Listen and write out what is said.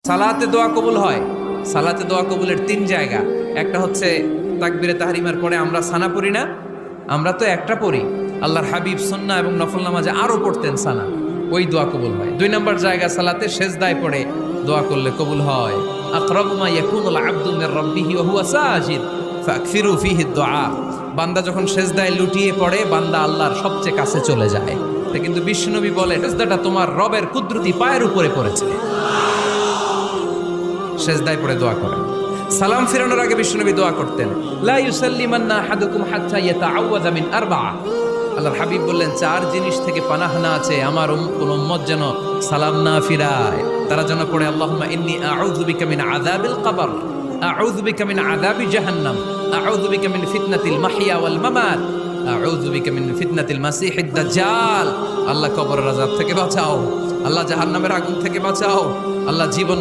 সালাতে দোয়া কবুল হয়। সালাতে দোয়া কবুলের 3 জায়গা। একটা হচ্ছে তাকবীরে তাহরিমার পরে আমরা সানা পড়ি না, আমরা তো একটা পড়ি। আল্লাহর হাবিব সুন্নাহ এবং নফল নামাজে আরো পড়তেন সানা, ওই দোয়া কবুল হয়। 2 নম্বর জায়গা সালাতে সেজদায় পড়ে দোয়া করলে কবুল হয়। আকরাবু মা ইয়াকুনুল আবদু মির রাব্বিহি ওয়া হুয়া সাজিদ ফাকফিরু ফিহি দুআ। বান্দা যখন সেজদায় লুটিয়ে পড়ে, বান্দা আল্লাহর সবচেয়ে কাছে চলে যায়। কিন্তু বিশ্বনবী বলে, সেজদাটা তোমার রবের কুদরতি পায়ের উপরে পড়েছে। সেজদায় পড়ে দোয়া করেন। সালাম ফিরানোর আগে বিশ্বনবী দোয়া করতেন, লা ইউসাল্লিমান্না আহাদুকুম হাত্তা ইয়াতাআওয়াযা মিন আরবা'a। আল্লাহর হাবিব বললেন, 4 জিনিস থেকে পানাহ না আছে আমার কোন উম্মত যেন সালাম না ফিরায়। তারা যেন পড়ে, আল্লাহুম্মা ইন্নী আউযু বিকা মিন আযাবিল কবর, আউযু বিকা মিন আযাবি জাহান্নাম, আউযু বিকা মিন ফিতনাতিল মাহইয়া ওয়াল মামাত, আউযু বিকা মিন ফিতনাতিল মাসিহিদ দাজ্জাল। আল্লাহ কবরের আযাব থেকে বাঁচাও, আল্লাহ জাহান্নামের আগুন থেকে বাঁচাও, আল্লাহ জীবন